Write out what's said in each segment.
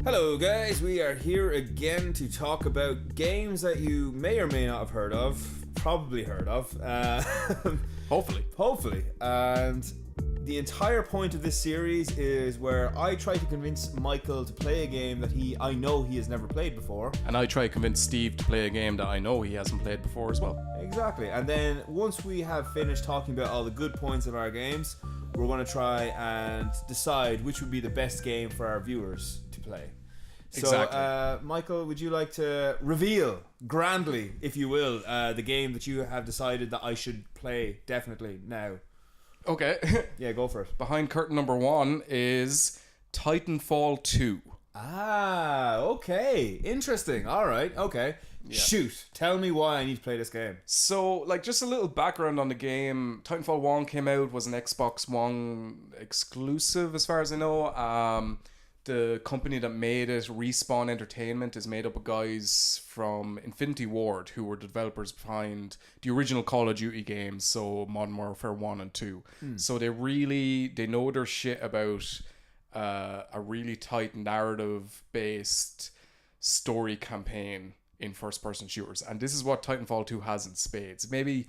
Hello guys, we are here again to talk about games that you may or may not have heard of, probably heard of, hopefully, and the entire point of this series is where I try to convince Michael to play a game that I know he has never played before. And I try to convince Steve to play a game that I know he hasn't played before as well. Exactly, and then once we have finished talking about all the good points of our games, we're going to try and decide which would be the best game for our viewers to play. Exactly. So, Michael, would you like to reveal grandly, if you will, the game that you have decided that I should play definitely now? Okay. Yeah, go for it. Behind curtain number 1 is Titanfall 2. Ah, okay. Interesting. All right, okay. Yeah. Shoot. Tell me why I need to play this game. So, just a little background on the game. Titanfall 1 came out, was an Xbox One exclusive as far as I know. The company that made it, Respawn Entertainment, is made up of guys from Infinity Ward, who were the developers behind the original Call of Duty games, so Modern Warfare 1 and 2. So they know their shit about a really tight narrative-based story campaign in first-person shooters. And this is what Titanfall 2 has in spades. Maybe,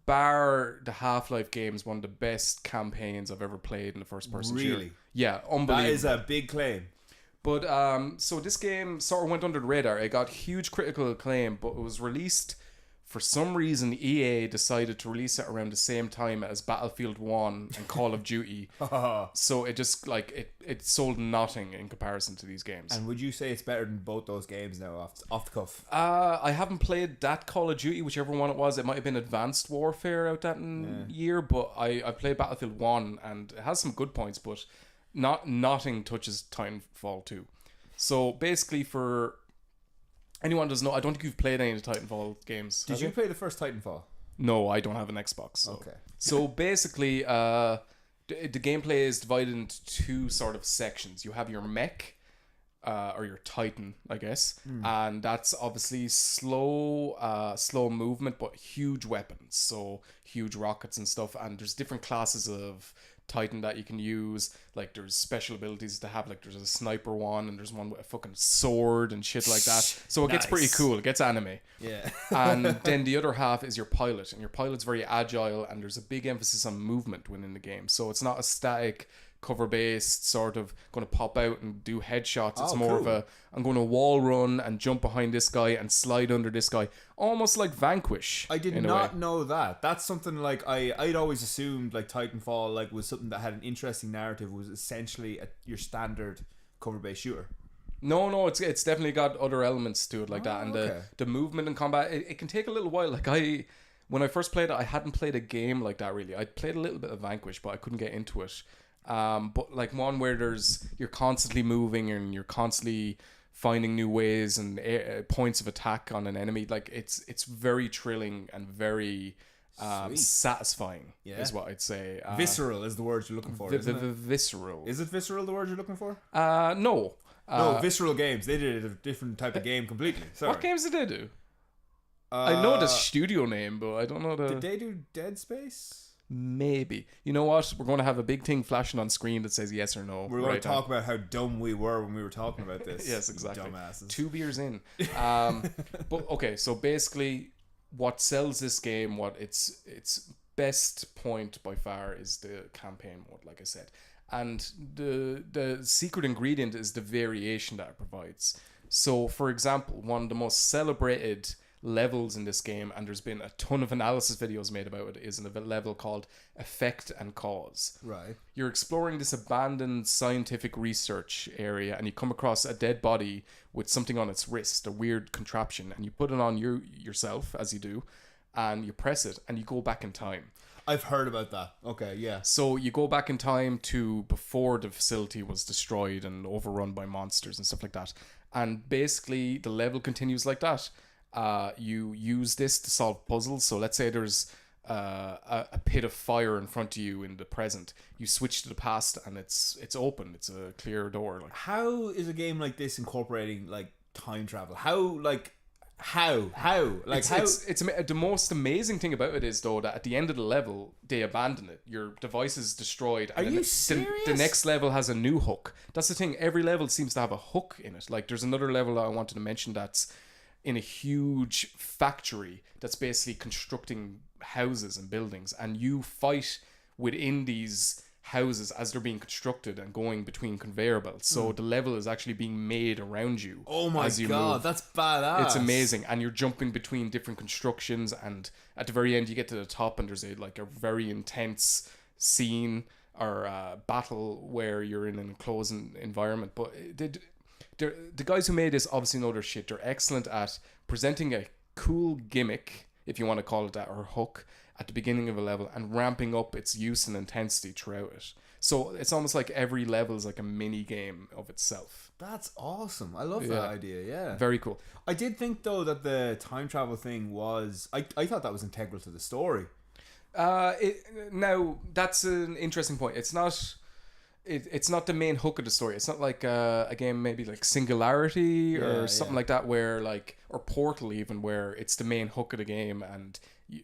bar the Half-Life games, one of the best campaigns I've ever played in the first-person shooter. Really? Yeah, unbelievable. That is a big claim. But, so this game sort of went under the radar. It got huge critical acclaim, but it was released, for some reason, EA decided to release it around the same time as Battlefield 1 and Call of Duty. So it just, it sold nothing in comparison to these games. And would you say it's better than both those games now, off the cuff? I haven't played that Call of Duty, whichever one it was. It might have been Advanced Warfare out that year, but I played Battlefield 1, and it has some good points, but nothing touches Titanfall 2. So basically, for anyone who doesn't know, I don't think you've played any of the Titanfall games. Did you play the first Titanfall? No, I don't have an Xbox. So. Okay. So basically, the gameplay is divided into two sort of sections. You have your Mech, or your Titan, I guess, and that's obviously slow movement, but huge weapons. So huge rockets and stuff. And there's different classes of Titan that you can use. Like, there's special abilities to have. Like, there's a sniper one, and there's one with a fucking sword and shit like that. So it gets pretty cool. It gets anime. Yeah. And then the other half is your pilot, and your pilot's very agile, and there's a big emphasis on movement within the game. So it's not a static cover-based sort of going to pop out and do headshots. It's more of a, I'm going to wall run and jump behind this guy and slide under this guy, almost like Vanquish. I did not know that. That's something like I'd always assumed like Titanfall was something that had an interesting narrative, was essentially your standard cover-based shooter. No, it's definitely got other elements to it like that, and the movement and combat. It can take a little while. When I first played it, I hadn't played a game like that really. I played a little bit of Vanquish, but I couldn't get into it. But like one where you're constantly moving and you're constantly finding new ways and points of attack on an enemy. Like it's very thrilling and very satisfying. Yeah. Is what I'd say. Visceral is the word you're looking for. Isn't it? Visceral. Is it visceral the word you're looking for? No. No, Visceral Games. They did a different type of game completely. Sorry. What games did they do? I know the studio name, but I don't know the. Did they do Dead Space? Maybe. You know what? We're going to have a big thing flashing on screen that says yes or no. We're going to talk about how dumb we were when we were talking about this. Yes, exactly. Dumbasses. 2 beers in. But okay, so basically, what sells this game, what its best point by far, is the campaign mode, like I said. And the secret ingredient is the variation that it provides. So, for example, one of the most celebrated levels in this game, and there's been a ton of analysis videos made about it, is a level called Effect and Cause. Right. You're exploring this abandoned scientific research area, and you come across a dead body with something on its wrist, a weird contraption, and you put it on yourself, as you do, and you press it, and you go back in time. I've heard about that. Okay, yeah. So you go back in time to before the facility was destroyed and overrun by monsters and stuff like that. And basically, the level continues like that. You use this to solve puzzles. So let's say there's a pit of fire in front of you in the present. You switch to the past, and it's open. It's a clear door. How is a game like this incorporating time travel? How How? Like how? It's the most amazing thing about it is though that at the end of the level they abandon it. Your device is destroyed. Are And you the serious? next level has a new hook. That's the thing. Every level seems to have a hook in it. Like there's another level that I wanted to mention that's in a huge factory that's basically constructing houses and buildings, and you fight within these houses as they're being constructed and going between conveyor belts. So the level is actually being made around you. Oh my as you god, move. that's badass. It's amazing, and you're jumping between different constructions, and at the very end you get to the top and there's a very intense scene or battle where you're in an enclosed environment. But the guys who made this obviously know their shit. They're excellent at presenting a cool gimmick, if you want to call it that, or hook at the beginning of a level and ramping up its use and intensity throughout it. So it's almost like every level is like a mini game of itself. That's awesome. I love that idea. Yeah. Very cool. I did think though that the time travel thing was I thought that was integral to the story. Now that's an interesting point. It's not the main hook of the story. It's not like a game maybe like Singularity or something like that, where or Portal even, where it's the main hook of the game and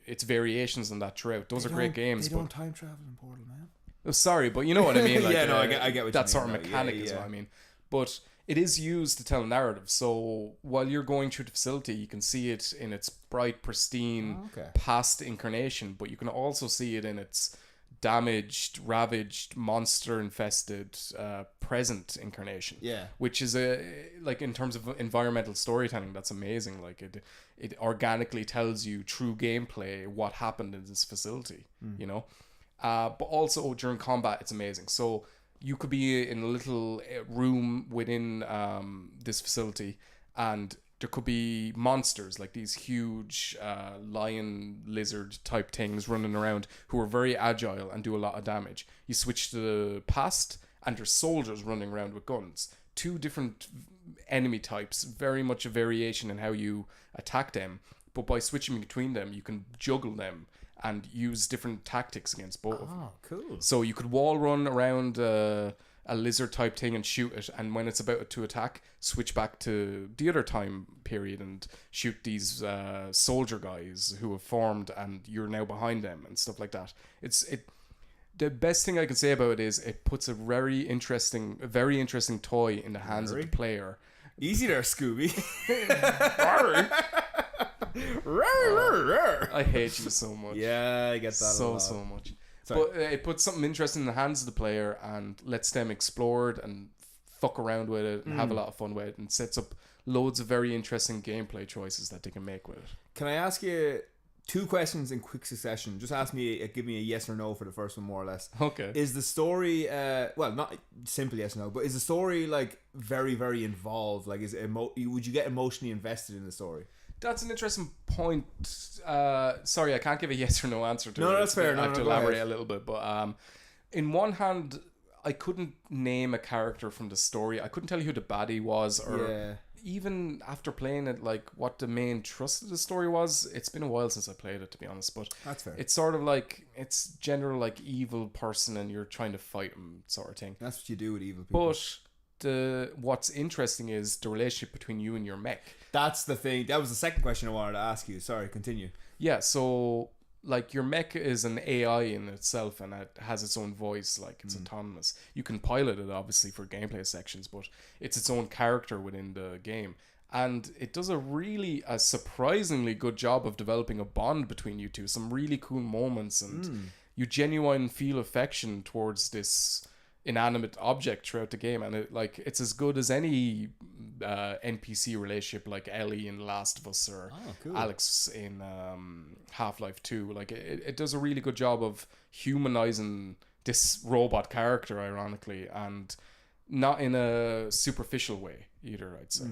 it's variations on that throughout. Those are great games. They don't time travel in Portal, man. Oh, sorry, but you know what I mean. Like, I get what that you sort mean, of mechanic is what I mean. But it is used to tell a narrative. So while you're going through the facility, you can see it in its bright, pristine past incarnation, but you can also see it in its damaged, ravaged, monster-infested present incarnation. Yeah, which is in terms of environmental storytelling, that's amazing. Like it organically tells you through gameplay what happened in this facility. You know, but also during combat, it's amazing. So you could be in a little room within this facility, and there could be monsters like these huge lion lizard type things running around who are very agile and do a lot of damage. You switch to the past and there's soldiers running around with guns. Two different enemy types, very much a variation in how you attack them, but by switching between them you can juggle them and use different tactics against both of them. Oh, cool. So you could wall run around a lizard type thing and shoot it, and when it's about to attack, switch back to the other time period and shoot these soldier guys who have formed, and you're now behind them and stuff like that. The best thing I can say about it is it puts a very interesting toy in the hands of the player. Easy there, Scooby. I hate you so much. Yeah, I get that so much. Sorry. But it puts something interesting in the hands of the player and lets them explore it and fuck around with it and have a lot of fun with it, and sets up loads of very interesting gameplay choices that they can make with it. Can I ask you 2 questions in quick succession? Just give me a yes or no for the first one, more or less. Okay. Is the story well, not simple yes or no, but is the story like very, very involved? Like, is it would you get emotionally invested in the story? That's an interesting point. Sorry, I can't give a yes or no answer to it. No, that's fair. I have to elaborate a little bit. But in one hand, I couldn't name a character from the story. I couldn't tell you who the baddie was, or even after playing it, like what the main thrust of the story was. It's been a while since I played it, to be honest. But that's fair. It's sort of like it's general like evil person, and you're trying to fight him, sort of thing. That's what you do with evil people. But what's interesting is the relationship between you and your mech. That's the thing. That was the second question I wanted to ask you. Sorry, continue. Yeah, so like your mech is an AI in itself, and it has its own voice, like it's autonomous. You can pilot it obviously for gameplay sections, but it's its own character within the game. And it does a surprisingly good job of developing a bond between you two. Some really cool moments, and you genuinely feel affection towards this inanimate object throughout the game, and it's as good as any NPC relationship, like Ellie in Last of Us or Alex in Half-Life 2. Like it does a really good job of humanizing this robot character, ironically, and not in a superficial way either, I'd say.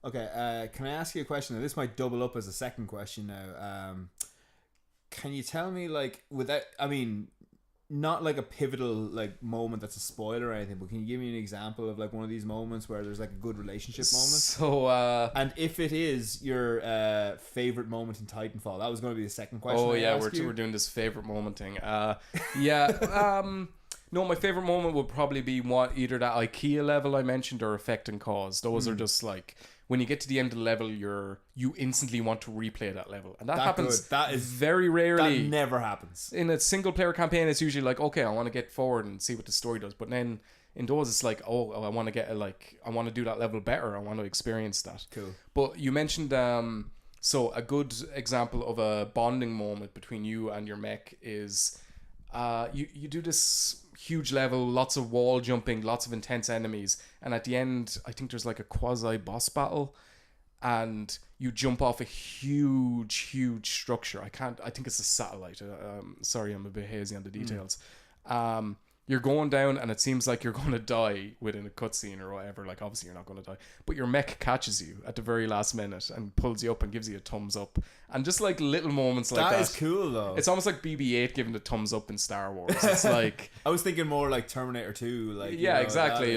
Okay, can I ask you a question? Now, this might double up as a second question now. Can you tell me, like, without, I mean, not like a pivotal like moment that's a spoiler or anything, but can you give me an example of like one of these moments where there's like a good relationship moment? So and if it is your favorite moment in Titanfall, that was going to be the second question. Oh yeah, we're doing this favorite moment thing. No, my favorite moment would probably be either that IKEA level I mentioned or Effect and Cause. Those are just like when you get to the end of the level, you instantly want to replay that level, and that happens. Good. That is very rarely. That never happens In a single player campaign. It's usually like, okay, I want to get forward and see what the story does, but then in those it's like, oh, I want to get I want to do that level better. I want to experience that. Cool. But you mentioned so a good example of a bonding moment between you and your mech is you do this huge level, lots of wall jumping, lots of intense enemies, and at the end I think there's like a quasi boss battle, and you jump off a huge structure. I think it's a satellite. Sorry, I'm a bit hazy on the details. You're going down and it seems like you're going to die within a cutscene or whatever. Like, obviously you're not going to die, but your mech catches you at the very last minute and pulls you up and gives you a thumbs up. And just like little moments like that. That is cool though. It's almost like BB-8 giving the thumbs up in Star Wars. It's like... I was thinking more like Terminator 2. Like, yeah, exactly.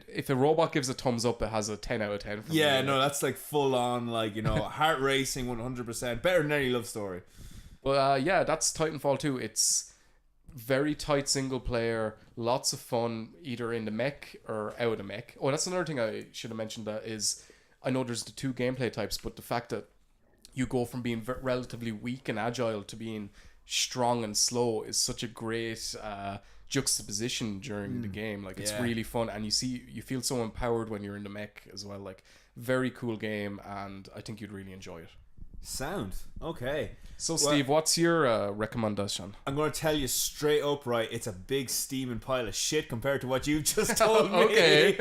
If a robot gives a thumbs up, it has a 10 out of 10 from me. No, that's like full on, like, heart racing 100%. Better than any love story. But that's Titanfall 2. It's very tight single player, lots of fun either in the mech or out of the mech. Oh, that's another thing I should have mentioned, that is, I know there's the two gameplay types, but the fact that you go from being relatively weak and agile to being strong and slow is such a great juxtaposition during the game. Like, it's really fun, and you feel so empowered when you're in the mech as well. Like, very cool game, and I think you'd really enjoy it. Sound okay. So Steve, what's your recommendation? I'm going to tell you straight up, right? It's a big steaming pile of shit compared to what you've just told me. Okay.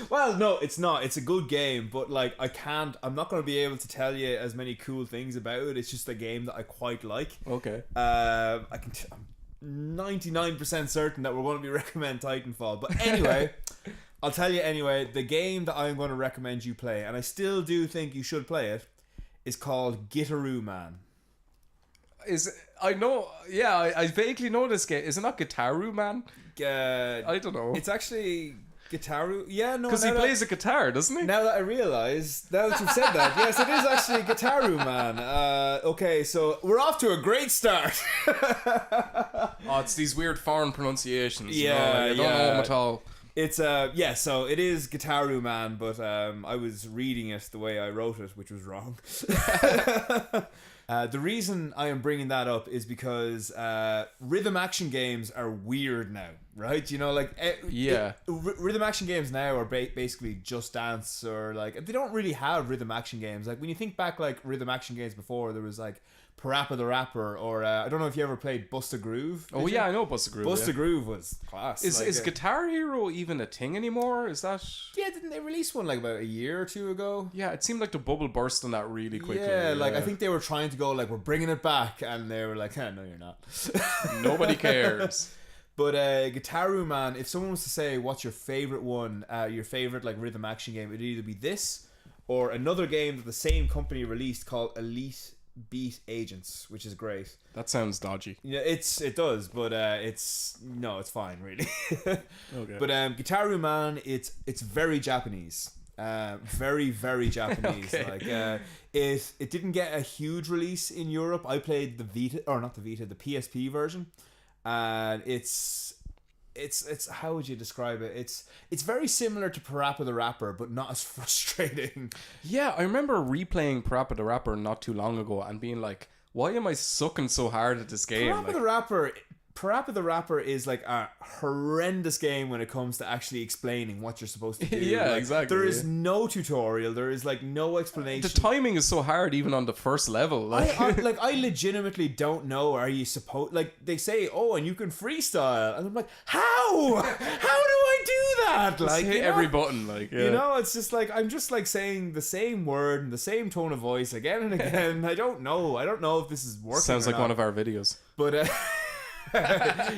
Well, no, it's not. It's a good game, but like I'm not going to be able to tell you as many cool things about it. It's just a game that I quite like. Okay. I'm 99% certain that we're going to be recommend Titanfall, but anyway. I'll tell you anyway. The game that I'm going to recommend you play, and I still do think you should play it, is called Gitaroo Man. I vaguely know this game. Is it not Gitaroo Man? I don't know. It's actually Gitaroo. Yeah, no. Because he plays a guitar, doesn't he? Now that I realise, now that you've said that, yes, it is actually Gitaroo Man. Okay, so we're off to a great start. It's these weird foreign pronunciations. Yeah, I don't know them at all. It's so it is Gitaroo Man, but I was reading it the way I wrote it, which was wrong. The reason I am bringing that up is because rhythm action games are weird now, right? Rhythm action games now are basically Just Dance, or like, they don't really have rhythm action games. Like, when you think back, like rhythm action games before, there was like Parappa the Rapper, or I don't know if you ever played Bust a Groove. I know Bust a Groove. Bust a Groove was class. Is Guitar Hero even a thing anymore? Is that... Yeah, didn't they release one like about a year or two ago? Yeah, it seemed like the bubble burst on that really quickly. Yeah, like I think they were trying to go like, we're bringing it back, and they were like, no, you're not. Nobody cares. But Gitaroo Man, if someone was to say what's your favorite one, your favorite like rhythm action game, it'd either be this or another game that the same company released called Elite Beat Agents, which is great. That sounds dodgy. Yeah, it does, but it's fine really. Okay. But Gitaroo Man, it's very Japanese. Very, very Japanese. Okay. Like it didn't get a huge release in Europe. I played the PSP version, and it's how would you describe it? It's very similar to Parappa the Rapper, but not as frustrating. Yeah, I remember replaying Parappa the Rapper not too long ago and being like, why am I sucking so hard at this game? Parappa the Rapper is like a horrendous game when it comes to actually explaining what you're supposed to do. Yeah, exactly. There is no tutorial. There is like no explanation. The timing is so hard even on the first level. Like, I legitimately don't know. Are you supposed, like, they say, oh, and you can freestyle, and I'm like, how? How do I do that? Like, hit every button. Like, yeah. It's just like, I'm just like saying the same word and the same tone of voice again and again. I don't know if this is working. Sounds like one of our videos. But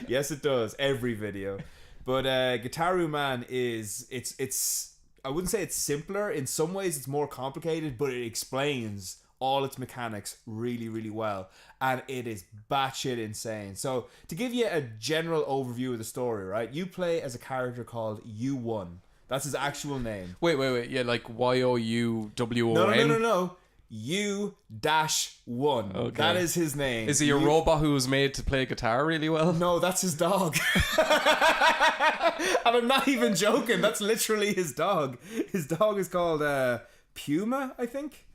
yes, it does. Every video. But Gitaroo Man it's I wouldn't say it's simpler. In some ways it's more complicated, but it explains all its mechanics really, really well, and it is batshit insane. So to give you a general overview of the story, right? You play as a character called U1. That's his actual name. Wait. Yeah, like YOUWON. No. U-1. Okay. That is his name. Is he a robot who was made to play guitar really well? No, that's his dog. And I'm not even joking. That's literally his dog. His dog is called Puma, I think.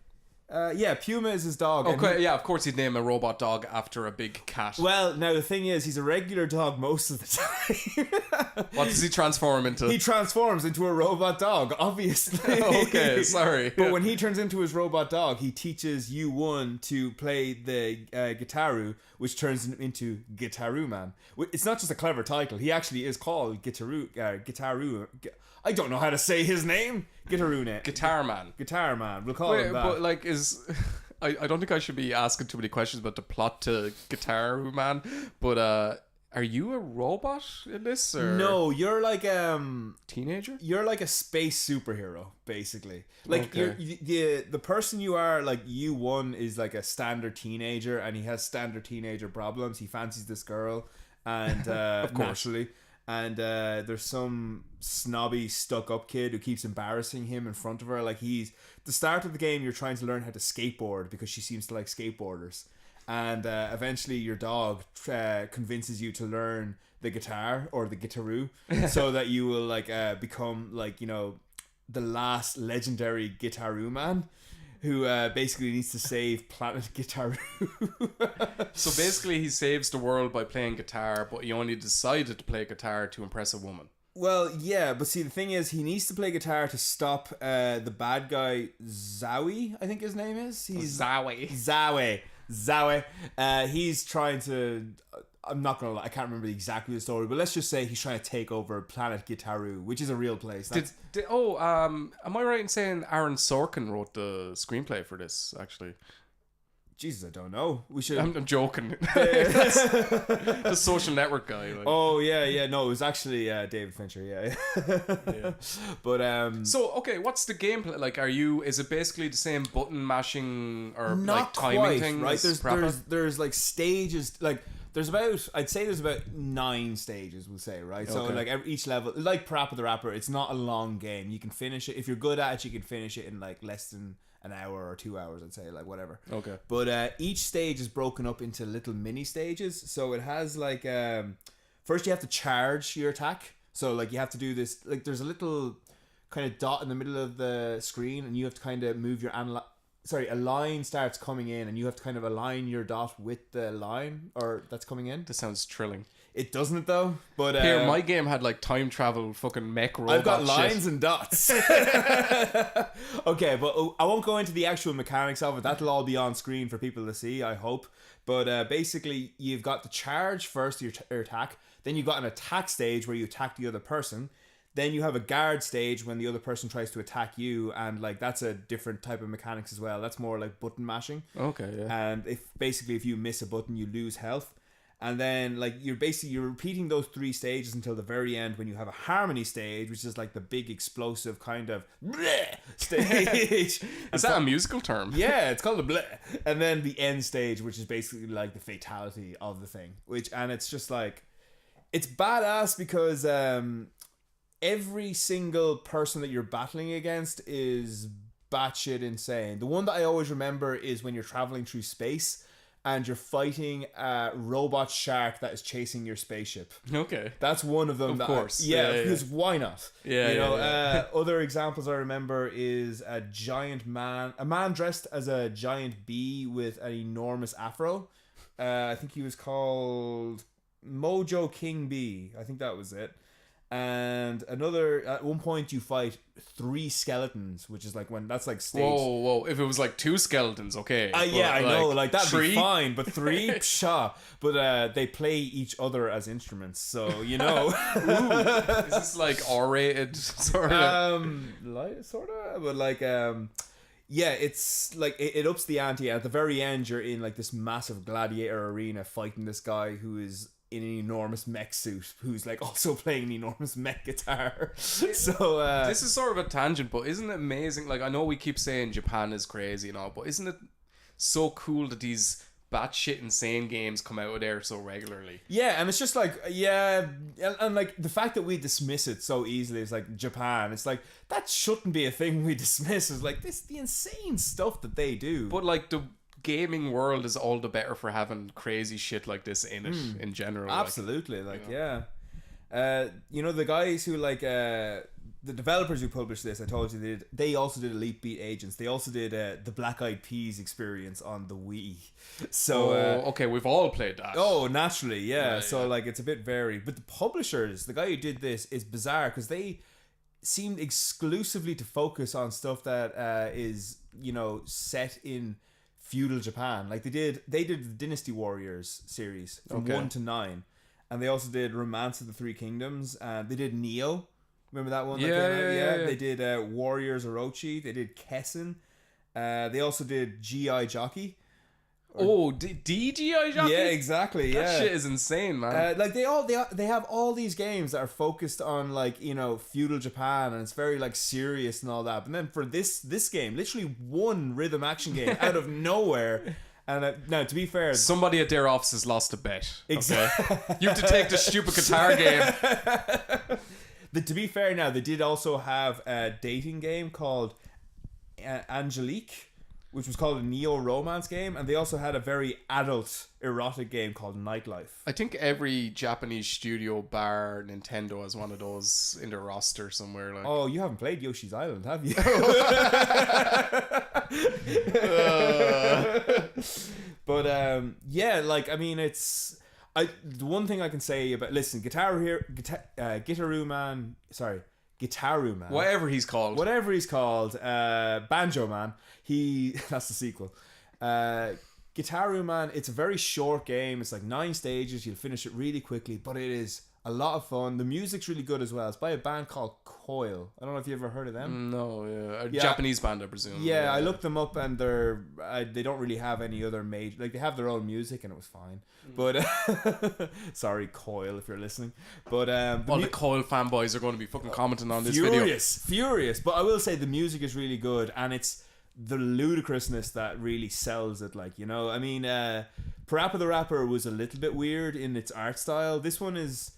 Yeah, Puma is his dog. Okay, yeah, of course he'd name a robot dog after a big cat. Well, now the thing is, he's a regular dog most of the time. What does he transform into? He transforms into a robot dog, obviously. Okay, sorry. But when he turns into his robot dog, he teaches you one to play the Gitaroo, which turns him into Gitaroo Man. It's not just a clever title. He actually is called Gitaroo. I don't know how to say his name. Gitaroo Man. Guitar Man. Guitar Man. We'll call him that. But like, I don't think I should be asking too many questions about the plot to Gitaroo Man. But are you a robot in this? Or No, you're like teenager. You're like a space superhero, basically. Like Okay. the person you are, like U1 is like a standard teenager, and he has standard teenager problems. He fancies this girl, and Of course. naturally. And there's some snobby, stuck-up kid who keeps embarrassing him in front of her. Like the start of the game, you're trying to learn how to skateboard because she seems to like skateboarders. And eventually your dog convinces you to learn the guitar or the Gitaroo so that you will like become like, you know, the last legendary Gitaroo Man who basically needs to save planet Gitaroo. So basically, he saves the world by playing guitar, but he only decided to play guitar to impress a woman. Well, yeah, but see, the thing is, he needs to play guitar to stop the bad guy, Zowie, I think his name is. He's Zowie. Zowie. He's trying to... I'm not gonna lie, I can't remember exactly the story, but let's just say he's trying to take over planet Gitaroo, which is a real place. Am I right in saying Aaron Sorkin wrote the screenplay for this, actually? Jesus, I don't know. We should... I'm joking. The Social Network guy. Like. Oh, yeah. No, it was actually David Fincher, yeah. But, So, okay, what's the gameplay? Like, is it basically the same button mashing or like not timing quite, thing? right? as Parappa? There's like stages, like... I'd say there's about 9 stages, we'll say, right? So, Okay. like, each level, like Parappa the Rapper, it's not a long game. You can finish it. If you're good at it, you can finish it in, like, less than an hour or 2 hours, I'd say, like, whatever. Okay. But each stage is broken up into little mini stages. So it has, like, first you have to charge your attack. So, like, you have to do this, like, there's a little kind of dot in the middle of the screen, and you have to kind of move your a line starts coming in, and you have to kind of align your dot with the line or that's coming in. This sounds thrilling. It doesn't though. But Here, my game had like time travel fucking mech robot I've got shit. lines and dots. Okay, but I won't go into the actual mechanics of it. That'll all be on screen for people to see, I hope. But basically, you've got the charge first, your attack. Then you've got an attack stage where you attack the other person. Then you have a guard stage when the other person tries to attack you, and like that's a different type of mechanics as well. That's more like button mashing. Okay, yeah. And if you miss a button, you lose health. And then like you're repeating those 3 stages until the very end when you have a harmony stage, which is like the big explosive kind of stage. Is that a musical term? Yeah, it's called the bleh. And then the end stage, which is basically like the fatality of the thing. And it's just like, it's badass because every single person that you're battling against is batshit insane. The one that I always remember is when you're traveling through space and you're fighting a robot shark that is chasing your spaceship. Okay. That's one of them. Of course. Yeah, because why not? Yeah, you know, yeah. Other examples I remember is a man dressed as a giant bee with an enormous afro. I think he was called Mojo King Bee. I think that was it. And at one point you fight 3 skeletons, which is like that's like stage. Whoa! If it was like 2 skeletons, okay. Yeah, I know, like that'd 3? be fine, but 3, pshaw. But they play each other as instruments, so you know. Ooh, is this like R-rated sort of? But like yeah, it's like it ups the ante. At the very end, you're in like this massive gladiator arena fighting this guy who is in an enormous mech suit, who's like also playing an enormous mech guitar. So this is sort of a tangent, but isn't it amazing? Like, I know we keep saying Japan is crazy and all, but isn't it so cool that these batshit insane games come out of there so regularly? Yeah, and it's just like, yeah, and like the fact that we dismiss it so easily is like Japan. It's like that shouldn't be a thing we dismiss. It's like the insane stuff that they do. But like the gaming world is all the better for having crazy shit like this in it in general. Absolutely, you know, the guys who the developers who published this, I told you they also did Elite Beat Agents. They also did the Black Eyed Peas experience on the Wii. So okay, we've all played that. Oh, naturally, yeah. Yeah, So yeah. like it's a bit varied. But the publishers, the guy who did this, is bizarre because they seemed exclusively to focus on stuff that is, you know, set in feudal Japan. Like they did the Dynasty Warriors series from 1 to 9, and they also did Romance of the Three Kingdoms, and they did Neo. Remember that one? Yeah. They did Warriors Orochi. They did Kessen. They also did GI Jockey. DGI Jockey? Yeah, exactly. That shit is insane, man. Like they have all these games that are focused on, like, you know, feudal Japan, and it's very like serious and all that. But then for this game, literally one rhythm action game out of nowhere. And now, to be fair, Somebody at their office has lost a bet. Exactly. Okay? You have to take the stupid guitar game. To be fair, now they did also have a dating game called Angelique, which was called a neo-romance game, and they also had a very adult erotic game called Nightlife. I think every Japanese studio bar Nintendo has one of those in their roster somewhere. Like. Oh, you haven't played Yoshi's Island, have you? But yeah, like, I mean, it's the one thing I can say about, listen, Gitaroo Man, Whatever he's called, Banjo Man, that's the sequel. Gitaroo Man, it's a very short game. It's like 9 stages. You'll finish it really quickly, but it is a lot of fun. The music's really good as well. It's by a band called Coil. I don't know if you ever heard of them. No, a Japanese band, I presume. Yeah, I looked them up, and they don't really have any other major. Like, they have their own music, and it was fine. But sorry, Coil, if you're listening. But all the Coil fanboys are going to be fucking commenting on this video. Furious. But I will say the music is really good, and it's the ludicrousness that really sells it. Like, you know, I mean, Parappa the Rapper was a little bit weird in its art style. This one is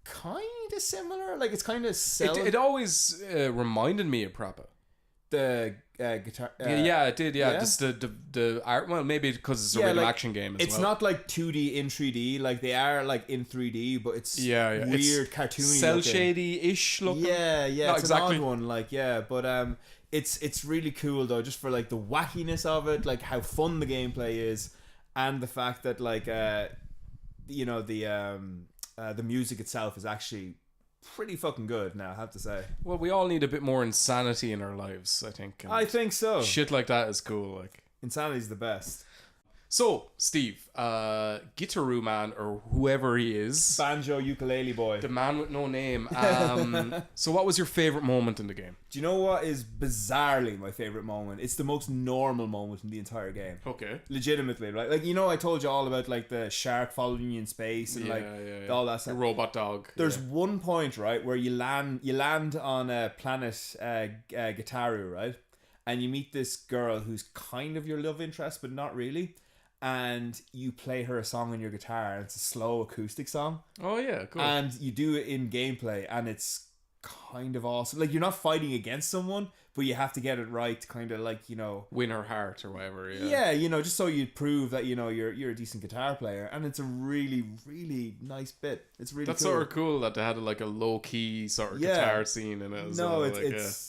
kind of similar. Like, it's kind of It always reminded me of Parappa. The guitar. Yeah, it did. Yeah, just the art. Well, maybe because it's a rhythm action game. It's not like 2D in 3D. Like, they are like in 3D, but it's weird, it's cartoony, cell shady-ish looking. Yeah, not it's exactly an odd one. Like, yeah, but it's really cool though, just for like the wackiness of it, like how fun the gameplay is, and the fact that, like, you know, the music itself is actually pretty fucking good now, I have to say. Well, we all need a bit more insanity in our lives, I think. I think so. Shit like that is cool. Like, insanity's the best. So, Steve, Gitaroo Man, or whoever he is, Banjo ukulele boy, the man with no name. So, what was your favorite moment in the game? Do you know what is bizarrely my favorite moment? It's the most normal moment in the entire game. Okay. Legitimately, right? Like, you know, I told you all about, like, the shark following you in space and all that stuff. The robot dog. There's one point, right, where you land on a planet, Gitaroo, right? And you meet this girl who's kind of your love interest, but not really. And you play her a song on your guitar, and it's a slow acoustic song. Oh yeah, cool. And you do it in gameplay, and it's kind of awesome. Like, you're not fighting against someone, but you have to get it right to kind of, like, you know, win her heart or whatever. Yeah, you know, just so you prove that, you know, you're a decent guitar player. And it's a really, really nice bit. It's really That's cool. sort of cool that they had like a low key sort of guitar scene in it.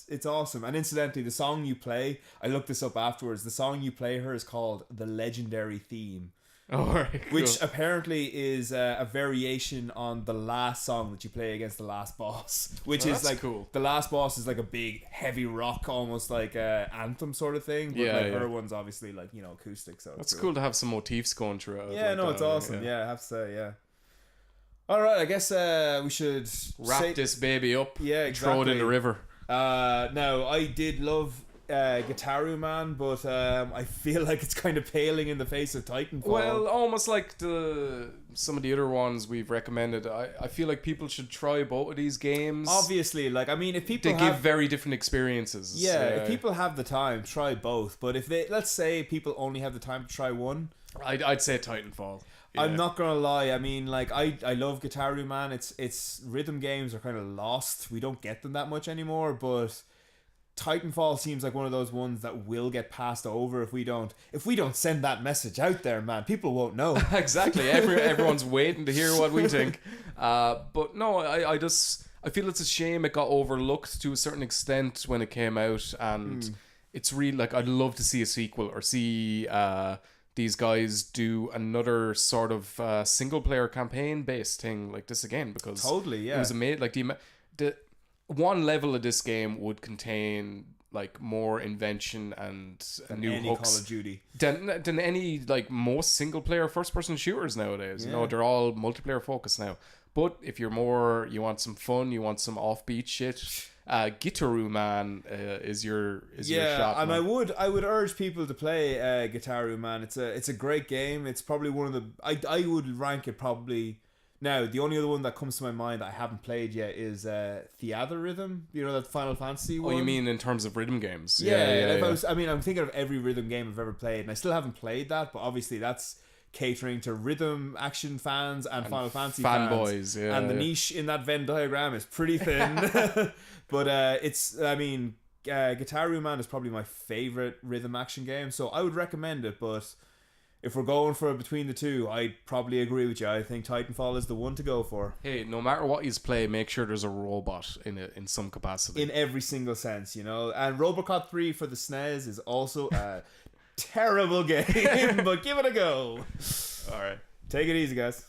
It's awesome. And incidentally, the song you play, I looked this up afterwards. The song you play her is called "The Legendary Theme." Oh, right, cool. Which apparently is a variation on the last song that you play against the last boss, which is like cool. The last boss is like a big heavy rock, almost like a anthem sort of thing. But her one's obviously, like, you know, acoustic. So that's cool to have some motifs going through it. Yeah, like it's awesome. Yeah, I have to say, yeah. All right, I guess we should wrap this baby up. Yeah, exactly. Throw it in the river. Now, I did love Gitaroo Man, but I feel like it's kind of paling in the face of Titanfall. Well, almost like some of the other ones we've recommended. I feel like people should try both of these games. Obviously, like, I mean, if people give very different experiences. Yeah, if people have the time, try both. But if let's say people only have the time to try one, I'd say Titanfall. Yeah. I'm not gonna lie. I mean, like, I love Gitaroo Man. It's rhythm games are kind of lost. We don't get them that much anymore, but Titanfall seems like one of those ones that will get passed over if we don't send that message out there, man. People won't know. Exactly. Everyone's waiting to hear what we think. But no, I I feel it's a shame it got overlooked to a certain extent when it came out, and it's really like I'd love to see a sequel or see these guys do another sort of single player campaign based thing like this again, because Totally, yeah. it was amazing. Like the one level of this game would contain like more invention and new any hooks Call of Duty. than any like most single player first person shooters nowadays. Yeah. You know, they're all multiplayer focused now. But if you're more, you want some fun, you want some offbeat shit, Gitaroo Man is your shot. And man. I would urge people to play Gitaroo Man. It's a great game. It's probably one of the I would rank it probably. Now, the only other one that comes to my mind that I haven't played yet is Theater Rhythm. You know, that Final Fantasy one? Oh, you mean in terms of rhythm games? Yeah. I'm thinking of every rhythm game I've ever played, and I still haven't played that, but obviously that's catering to rhythm action fans and Final Fantasy fanboys, fans. And the niche in that Venn diagram is pretty thin. But Gitaroo Man is probably my favorite rhythm action game, so I would recommend it, but if we're going for between the two, I'd probably agree with you. I think Titanfall is the one to go for. Hey, no matter what you play, make sure there's a robot in it in some capacity. In every single sense, you know. And Robocop 3 for the SNES is also a terrible game, but give it a go. All right. Take it easy, guys.